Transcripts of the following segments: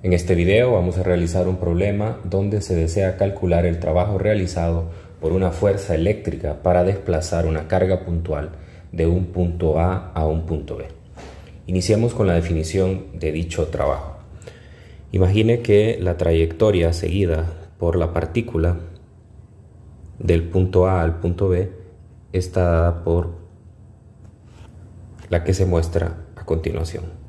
En este video vamos a realizar un problema donde se desea calcular el trabajo realizado por una fuerza eléctrica para desplazar una carga puntual de un punto A a un punto B. Iniciemos con la definición de dicho trabajo. Imagine que la trayectoria seguida por la partícula del punto A al punto B está dada por la que se muestra a continuación.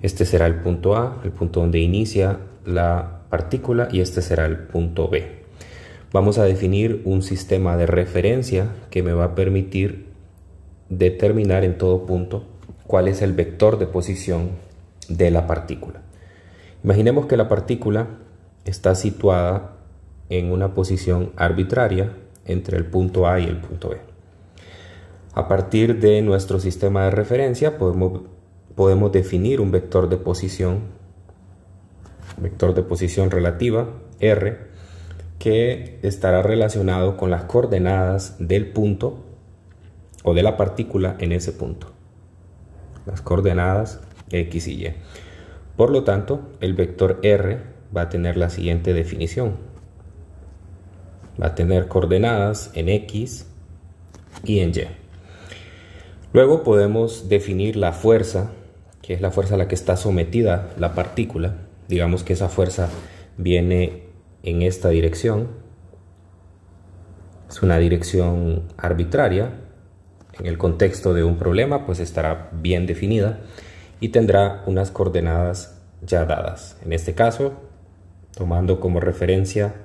Este será el punto A, el punto donde inicia la partícula, y este será el punto B. Vamos a definir un sistema de referencia que me va a permitir determinar en todo punto cuál es el vector de posición de la partícula. Imaginemos que la partícula está situada en una posición arbitraria entre el punto A y el punto B. A partir de nuestro sistema de referencia podemos definir un vector de posición relativa, R, que estará relacionado con las coordenadas del punto o de la partícula en ese punto. Las coordenadas X y Y. Por lo tanto, el vector R va a tener la siguiente definición. Va a tener coordenadas en X y en Y. Luego podemos definir la fuerza, que es la fuerza a la que está sometida la partícula. Digamos que esa fuerza viene en esta dirección. Es una dirección arbitraria. En el contexto de un problema, pues estará bien definida y tendrá unas coordenadas ya dadas. En este caso, tomando como referencia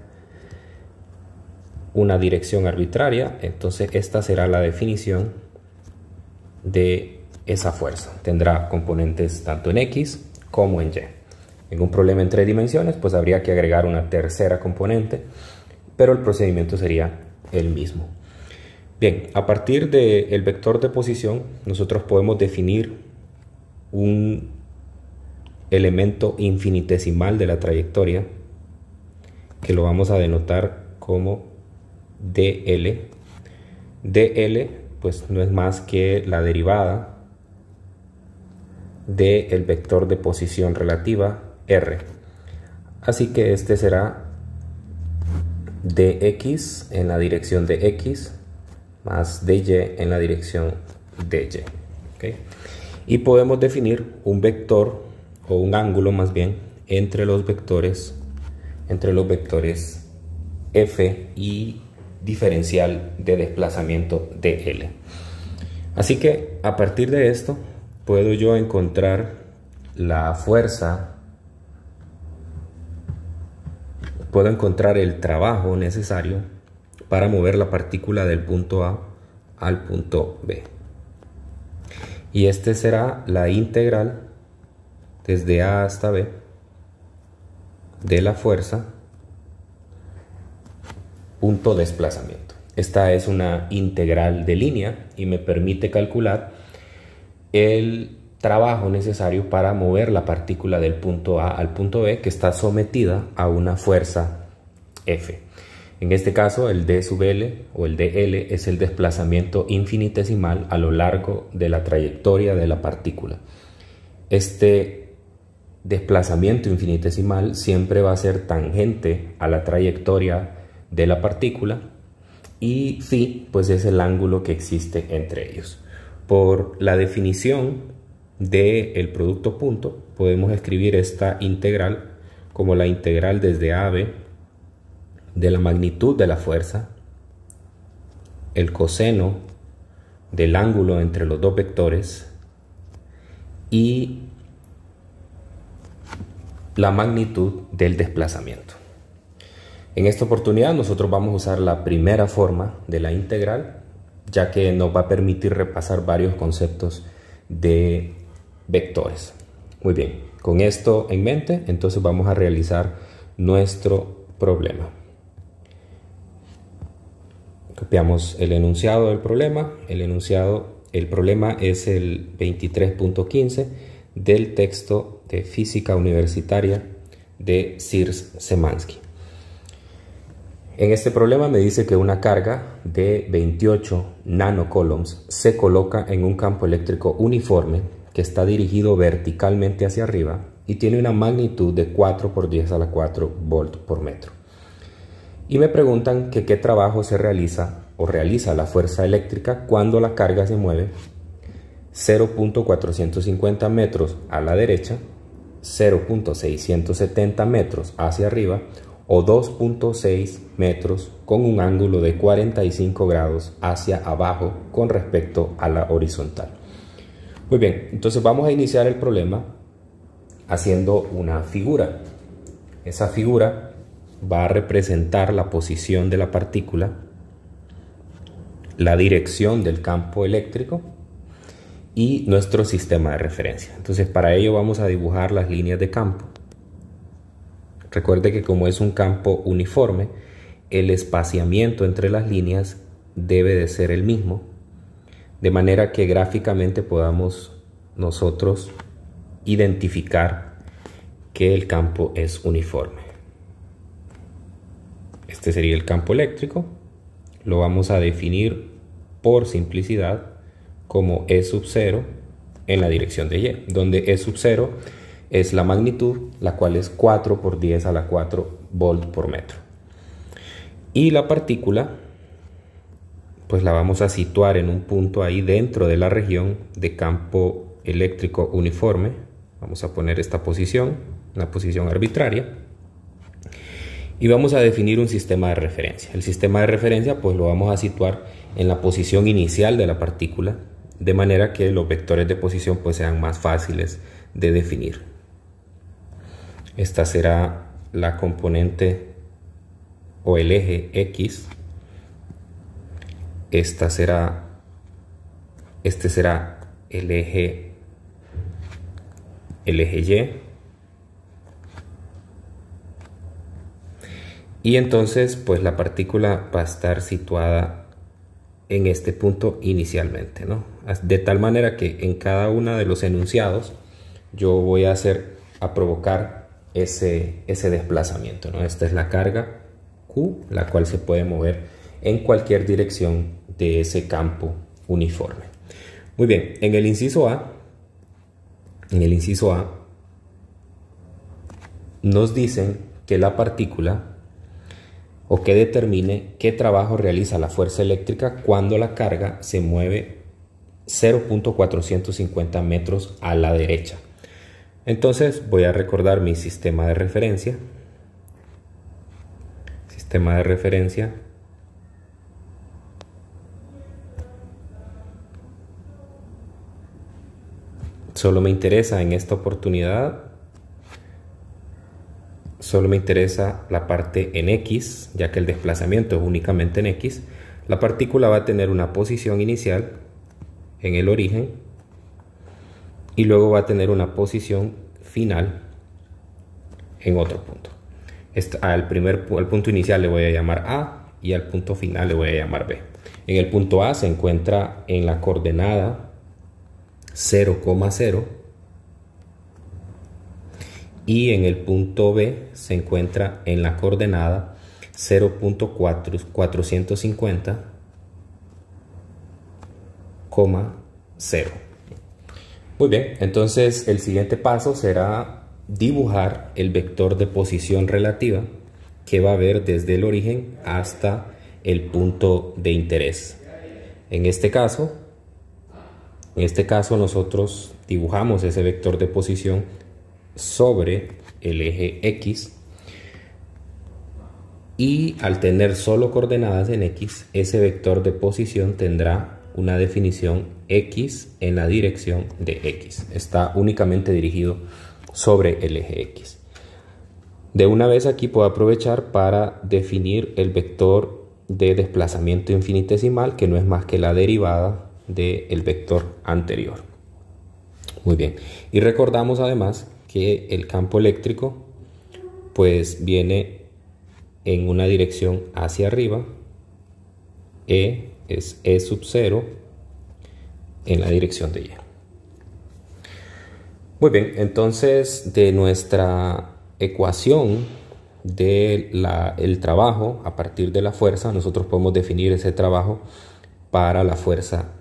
una dirección arbitraria, entonces esta será la definición de esa fuerza. Tendrá componentes tanto en X como en Y. En un problema en 3 dimensiones, pues habría que agregar una tercera componente, pero el procedimiento sería el mismo. Bien, a partir del vector de posición, nosotros podemos definir un elemento infinitesimal de la trayectoria, que lo vamos a denotar como dl. dl pues no es más que la derivada del vector de posición relativa r. Así que este será dx en la dirección de x más dy en la dirección de y. ¿Okay? Y podemos definir un vector o un ángulo más bien entre los vectores f y diferencial de desplazamiento dl. Así que a partir de esto puedo yo encontrar la fuerza, puedo encontrar el trabajo necesario para mover la partícula del punto A al punto B. Y este será la integral desde A hasta B de la fuerza punto desplazamiento. Esta es una integral de línea y me permite calcular el trabajo necesario para mover la partícula del punto A al punto B, que está sometida a una fuerza F. En este caso, el d sub L o el dl es el desplazamiento infinitesimal a lo largo de la trayectoria de la partícula. Este desplazamiento infinitesimal siempre va a ser tangente a la trayectoria de la partícula, y phi pues es el ángulo que existe entre ellos. Por la definición del producto punto podemos escribir esta integral como la integral desde A a B de la magnitud de la fuerza, el coseno del ángulo entre los dos vectores y la magnitud del desplazamiento. En esta oportunidad nosotros vamos a usar la primera forma de la integral, ya que nos va a permitir repasar varios conceptos de vectores. Muy bien, con esto en mente, entonces vamos a realizar nuestro problema. Copiamos el enunciado del problema. El problema es el 23.15 del texto de Física Universitaria de Sierz-Szymanski. En este problema me dice que una carga de 28 nanocoulombs se coloca en un campo eléctrico uniforme que está dirigido verticalmente hacia arriba y tiene una magnitud de 4 por 10 a la 4 volt por metro. Y me preguntan que qué trabajo se realiza o realiza la fuerza eléctrica cuando la carga se mueve 0.450 metros a la derecha, 0.670 metros hacia arriba o 2.6 metros con un ángulo de 45 grados hacia abajo con respecto a la horizontal. Muy bien, entonces vamos a iniciar el problema haciendo una figura. Esa figura va a representar la posición de la partícula, la dirección del campo eléctrico y nuestro sistema de referencia. Entonces para ello vamos a dibujar las líneas de campo. Recuerde que como es un campo uniforme, el espaciamiento entre las líneas debe de ser el mismo, de manera que gráficamente podamos nosotros identificar que el campo es uniforme. Este sería el campo eléctrico. Lo vamos a definir por simplicidad como E sub 0 en la dirección de Y, donde E sub 0 es la magnitud, la cual es 4 por 10 a la 4 volt por metro. Y la partícula, pues la vamos a situar en un punto ahí dentro de la región de campo eléctrico uniforme. Vamos a poner esta posición, una posición arbitraria. Y vamos a definir un sistema de referencia. El sistema de referencia pues lo vamos a situar en la posición inicial de la partícula, de manera que los vectores de posición pues sean más fáciles de definir. Esta será la componente o el eje X. Este será el eje Y. Y entonces pues la partícula va a estar situada en este punto inicialmente, ¿no? De tal manera que en cada uno de los enunciados yo voy a provocar ese desplazamiento, ¿no? Esta es la carga Q, la cual se puede mover en cualquier dirección de ese campo uniforme. Muy bien, en el inciso A nos dicen que la partícula o que determine qué trabajo realiza la fuerza eléctrica cuando la carga se mueve 0.450 metros a la derecha. Entonces voy a recordar mi sistema de referencia. Solo me interesa en esta oportunidad, solo me interesa la parte en X, ya que el desplazamiento es únicamente en X. La partícula va a tener una posición inicial en el origen y luego va a tener una posición final en otro punto. Al punto inicial le voy a llamar A y al punto final le voy a llamar B. En el punto A se encuentra en la coordenada 0,0 y en el punto B se encuentra en la coordenada 0.450,0. Muy bien, entonces el siguiente paso será dibujar el vector de posición relativa que va a haber desde el origen hasta el punto de interés. En este caso nosotros dibujamos ese vector de posición sobre el eje X y al tener solo coordenadas en X, ese vector de posición tendrá una definición X en la dirección de X. Está únicamente dirigido sobre el eje X. De una vez aquí puedo aprovechar para definir el vector de desplazamiento infinitesimal, que no es más que la derivada del vector anterior. Muy bien, y recordamos además que el campo eléctrico pues viene en una dirección hacia arriba. E es E sub 0 en la dirección de Y. Muy bien, entonces de nuestra ecuación del trabajo a partir de la fuerza, nosotros podemos definir ese trabajo para la fuerza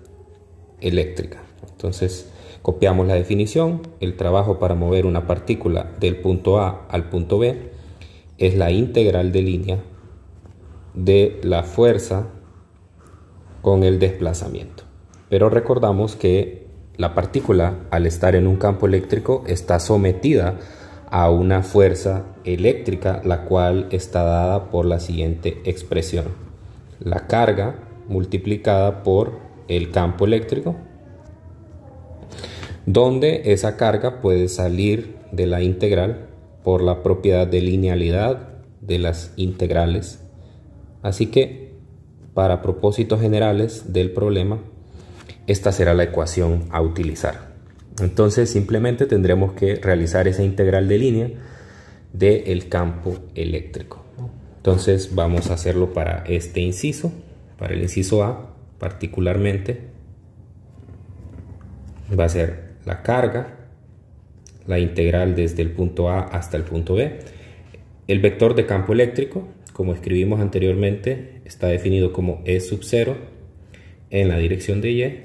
eléctrica. Entonces Copiamos la definición. El trabajo para mover una partícula del punto A al punto B es la integral de línea de la fuerza con el desplazamiento. Pero recordamos que la partícula, al estar en un campo eléctrico, está sometida a una fuerza eléctrica, la cual está dada por la siguiente expresión: la carga multiplicada por el campo eléctrico, donde esa carga puede salir de la integral por la propiedad de linealidad de las integrales. Así que, para propósitos generales del problema, esta será la ecuación a utilizar. Entonces simplemente tendremos que realizar esa integral de línea del campo eléctrico. Entonces vamos a hacerlo para este inciso, para el inciso A particularmente. Va a ser la carga, la integral desde el punto A hasta el punto B. El vector de campo eléctrico, como escribimos anteriormente, está definido como E sub 0 en la dirección de Y.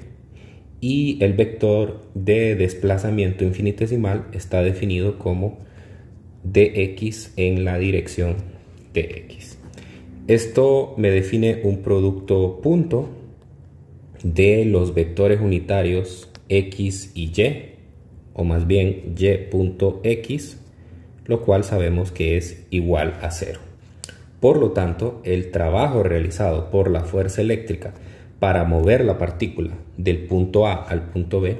Y el vector de desplazamiento infinitesimal está definido como dx en la dirección de x. Esto me define un producto punto de los vectores unitarios x y y, o más bien y punto x, lo cual sabemos que es igual a 0. Por lo tanto, el trabajo realizado por la fuerza eléctrica para mover la partícula del punto A al punto B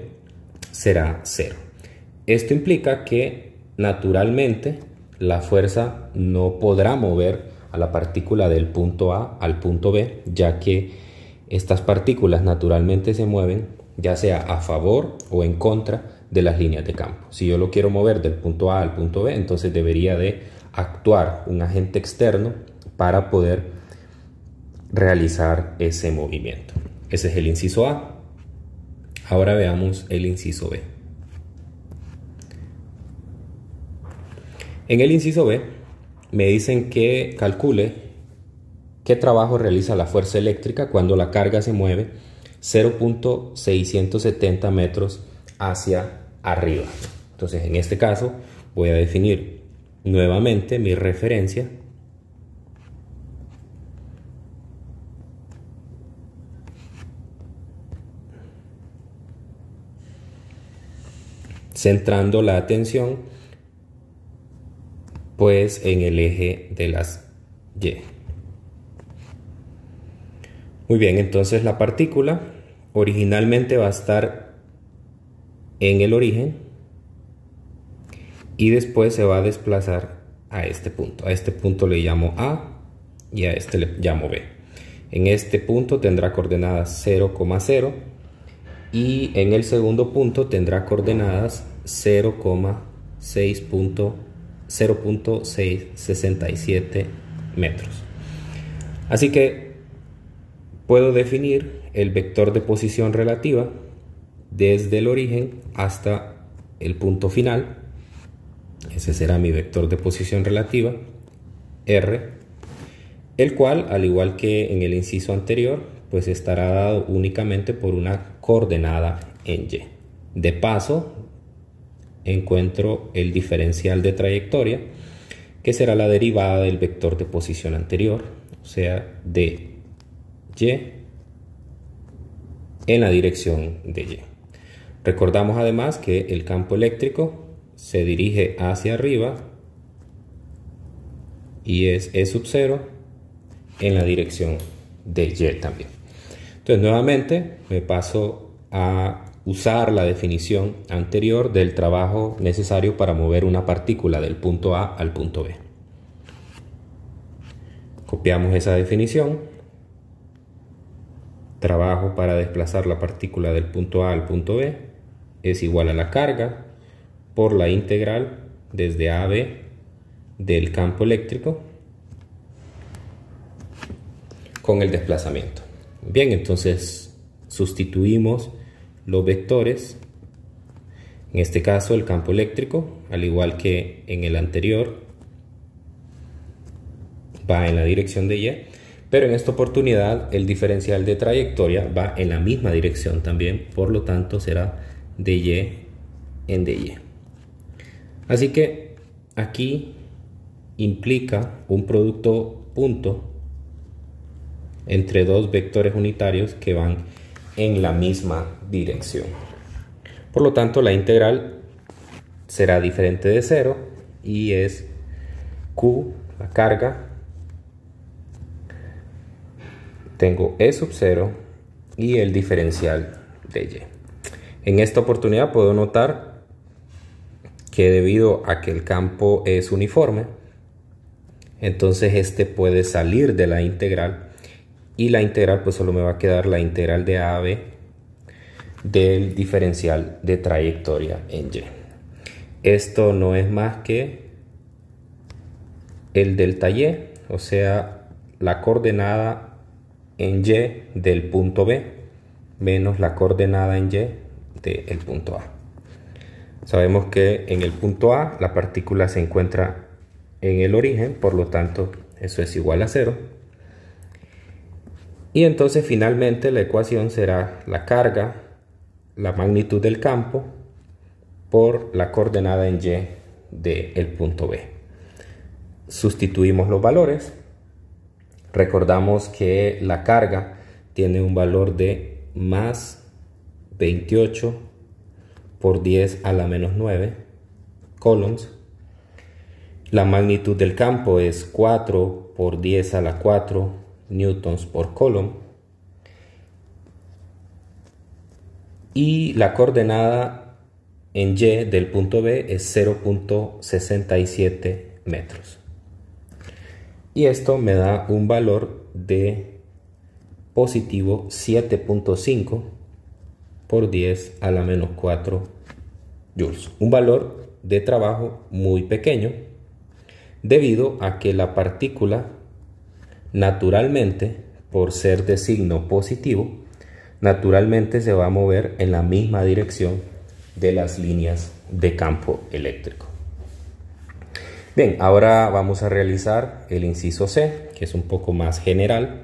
será 0. Esto implica que naturalmente la fuerza no podrá mover a la partícula del punto A al punto B, ya que estas partículas naturalmente se mueven ya sea a favor o en contra de las líneas de campo. Si yo lo quiero mover del punto A al punto B, entonces debería de actuar un agente externo para poder realizar ese movimiento. Ese es el inciso A. Ahora veamos el inciso B. En el inciso B me dicen que calcule qué trabajo realiza la fuerza eléctrica cuando la carga se mueve 0.670 metros hacia arriba. Entonces, en este caso voy a definir nuevamente mi referencia. Centrando la atención pues en el eje de las Y. Muy bien, entonces la partícula originalmente va a estar en el origen y después se va a desplazar a este punto. A este punto le llamo A y a este le llamo B. En este punto tendrá coordenadas 0,0 y en el segundo punto tendrá coordenadas 0,667 metros. Así que puedo definir el vector de posición relativa desde el origen hasta el punto final. Ese será mi vector de posición relativa, R, el cual, al igual que en el inciso anterior, pues estará dado únicamente por una coordenada en Y. De paso, encuentro el diferencial de trayectoria, que será la derivada del vector de posición anterior, o sea, de Y en la dirección de Y. Recordamos además que el campo eléctrico se dirige hacia arriba y es E sub 0 en la dirección de Y también. Entonces, nuevamente me paso a usar la definición anterior del trabajo necesario para mover una partícula del punto A al punto B. Copiamos esa definición. Trabajo para desplazar la partícula del punto A al punto B es igual a la carga por la integral desde A a B del campo eléctrico con el desplazamiento. Bien, entonces sustituimos los vectores. En este caso el campo eléctrico, al igual que en el anterior, va en la dirección de Y, pero en esta oportunidad el diferencial de trayectoria va en la misma dirección también, por lo tanto será de Y en dy. Así que aquí implica un producto punto entre dos vectores unitarios que van en la misma dirección. Por lo tanto, la integral será diferente de 0 y es Q, la carga. Tengo E sub 0 y el diferencial de Y. En esta oportunidad puedo notar que debido a que el campo es uniforme, entonces este puede salir de la integral y la integral pues solo me va a quedar la integral de A a B del diferencial de trayectoria en Y. Esto no es más que el delta Y, o sea, la coordenada en Y del punto B menos la coordenada en Y del punto A. Sabemos que en el punto A la partícula se encuentra en el origen, por lo tanto eso es igual a 0. Y entonces finalmente la ecuación será la carga, la magnitud del campo, por la coordenada en Y del punto B. Sustituimos los valores. Recordamos que la carga tiene un valor de más 28 por 10 a la menos 9 coulombs. La magnitud del campo es 4 por 10 a la 4 newtons por coulomb. Y la coordenada en Y del punto B es 0.67 metros. Y esto me da un valor de positivo 7.5 por 10 a la menos 4 joules. Un valor de trabajo muy pequeño debido a que la partícula naturalmente, por ser de signo positivo, naturalmente se va a mover en la misma dirección de las líneas de campo eléctrico. Bien, ahora vamos a realizar el inciso C, que es un poco más general.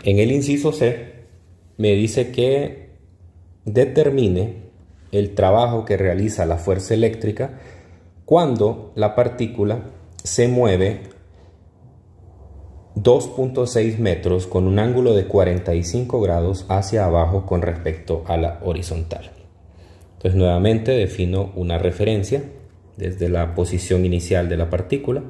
En el inciso C me dice que determine el trabajo que realiza la fuerza eléctrica cuando la partícula se mueve 2.6 metros con un ángulo de 45 grados hacia abajo con respecto a la horizontal. Entonces nuevamente defino una referencia desde la posición inicial de la partícula.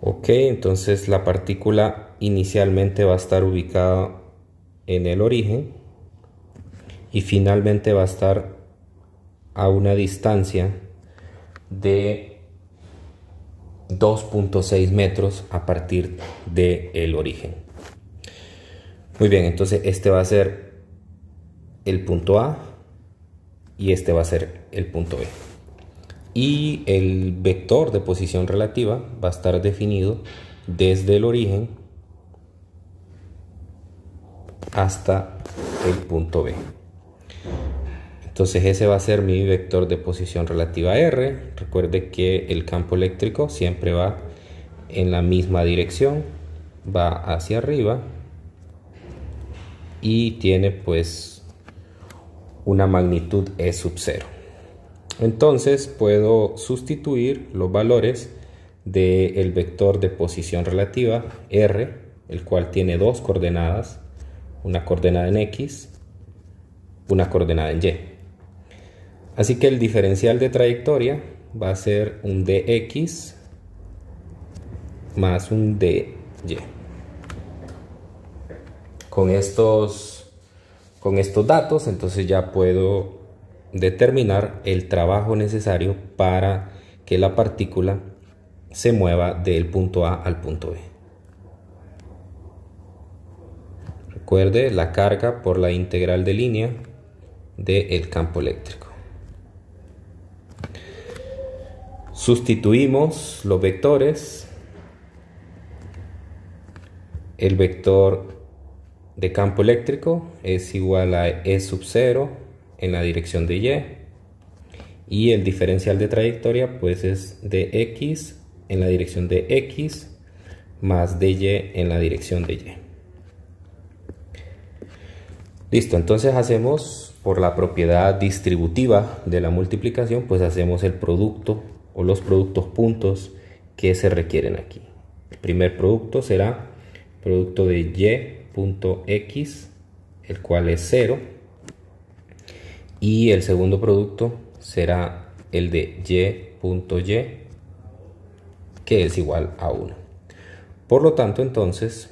Ok, entonces la partícula inicialmente va a estar ubicada en el origen y finalmente va a estar a una distancia de 2.6 metros a partir del origen. Muy bien, entonces este va a ser el punto A y este va a ser el punto B. Y el vector de posición relativa va a estar definido desde el origen hasta el punto B. Entonces ese va a ser mi vector de posición relativa R. Recuerde que el campo eléctrico siempre va en la misma dirección, va hacia arriba y tiene pues una magnitud E sub 0. Entonces puedo sustituir los valores del vector de posición relativa R, el cual tiene dos coordenadas, una coordenada en X, una coordenada en Y. Así que el diferencial de trayectoria va a ser un dx más un dy. Con estos datos, entonces ya puedo determinar el trabajo necesario para que la partícula se mueva del punto A al punto B. Recuerde la carga por la integral de línea del campo eléctrico. Sustituimos los vectores. El vector de campo eléctrico es igual a E sub 0 en la dirección de y el diferencial de trayectoria pues es de X en la dirección de X más dy en la dirección de Y. Listo, entonces hacemos por la propiedad distributiva de la multiplicación, pues hacemos el producto o los productos puntos que se requieren aquí. El primer producto será producto de y punto x, el cual es 0, y el segundo producto será el de y punto y, que es igual a 1. Por lo tanto, entonces,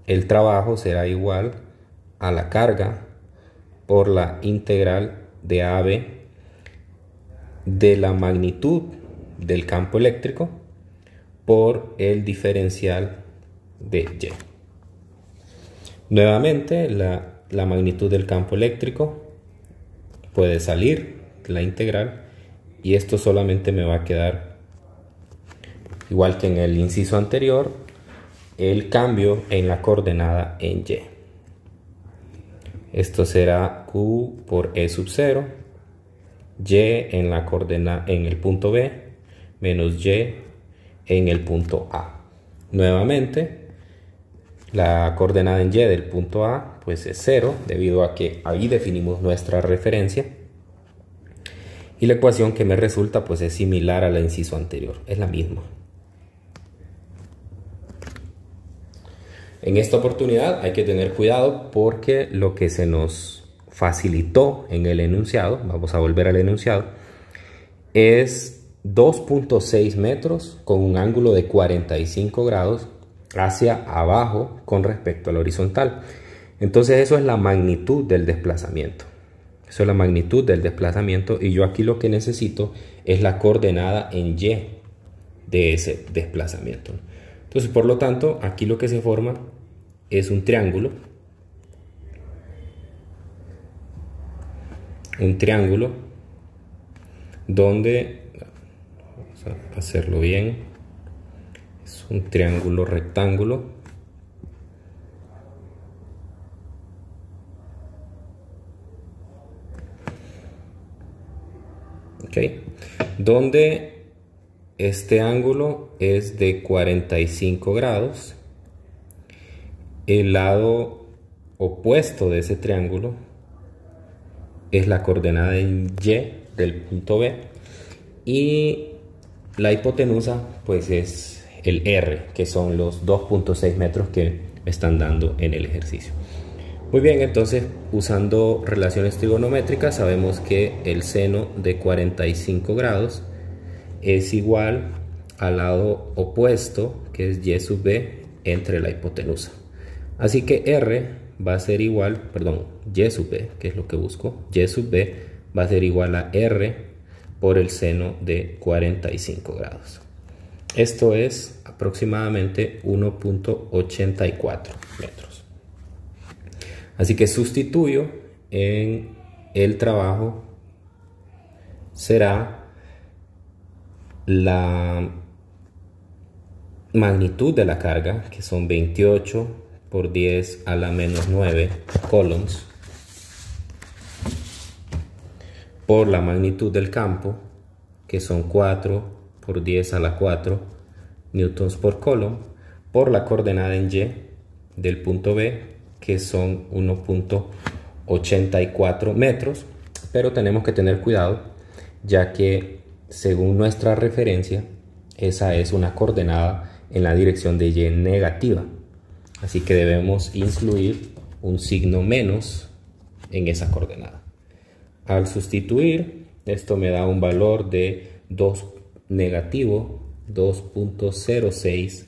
el trabajo será igual a la carga por la integral de AB de la magnitud del campo eléctrico por el diferencial de Y. Nuevamente, la magnitud del campo eléctrico puede salir la integral y esto solamente me va a quedar, igual que en el inciso anterior, el cambio en la coordenada en Y. Esto será Q por E sub 0, Y en la coordenada en el punto B, menos Y en el punto A. Nuevamente, la coordenada en Y del punto A pues es 0, debido a que ahí definimos nuestra referencia. Y la ecuación que me resulta pues es similar a la inciso anterior, es la misma. En esta oportunidad hay que tener cuidado porque lo que se nos facilitó en el enunciado, vamos a volver al enunciado, es 2.6 metros con un ángulo de 45 grados hacia abajo con respecto al horizontal. Entonces eso es la magnitud del desplazamiento. Eso es la magnitud del desplazamiento y yo aquí lo que necesito es la coordenada en Y de ese desplazamiento. Entonces, por lo tanto, aquí lo que se forma es un triángulo. Un triángulo donde, vamos a hacerlo bien, es un triángulo rectángulo. Ok, donde este ángulo es de 45 grados. El lado opuesto de ese triángulo es la coordenada en Y del punto B y la hipotenusa pues es el R, que son los 2.6 metros que me están dando en el ejercicio. Muy bien, entonces usando relaciones trigonométricas sabemos que el seno de 45 grados es igual al lado opuesto, que es Y sub B, entre la hipotenusa. Así que R va a ser igual, perdón, Y sub B, que es lo que busco, Y sub B va a ser igual a R por el seno de 45 grados. Esto es aproximadamente 1.84 metros. Así que sustituyo en el trabajo, será la magnitud de la carga, que son 28 por 10 a la menos 9 coulombs, por la magnitud del campo, que son 4 por 10 a la 4 newtons por coulomb, por la coordenada en Y del punto B, que son 1.84 metros, pero tenemos que tener cuidado, ya que según nuestra referencia, esa es una coordenada en la dirección de Y negativa. Así que debemos incluir un signo menos en esa coordenada. Al sustituir, esto me da un valor de 2 negativo 2.06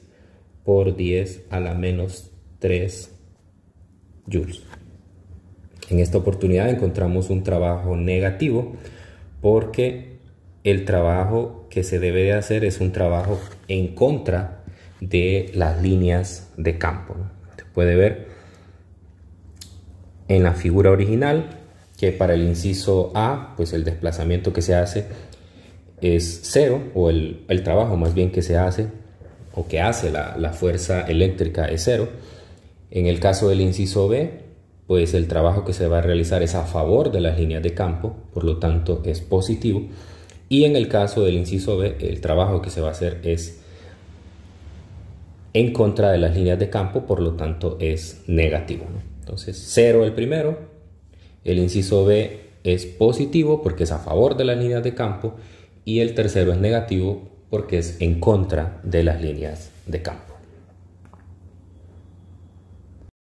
por 10 a la menos 3 joules. En esta oportunidad encontramos un trabajo negativo porque el trabajo que se debe de hacer es un trabajo en contra de las líneas de campo. Se puede ver en la figura original que para el inciso A, pues el desplazamiento que se hace es 0, o el trabajo más bien que se hace o que hace la fuerza eléctrica es 0. En el caso del inciso B, pues el trabajo que se va a realizar es a favor de las líneas de campo, por lo tanto es positivo. Y en el caso del inciso B, el trabajo que se va a hacer es en contra de las líneas de campo, por lo tanto es negativo, ¿no? Entonces 0 el primero, el inciso B es positivo porque es a favor de las líneas de campo y el tercero es negativo porque es en contra de las líneas de campo.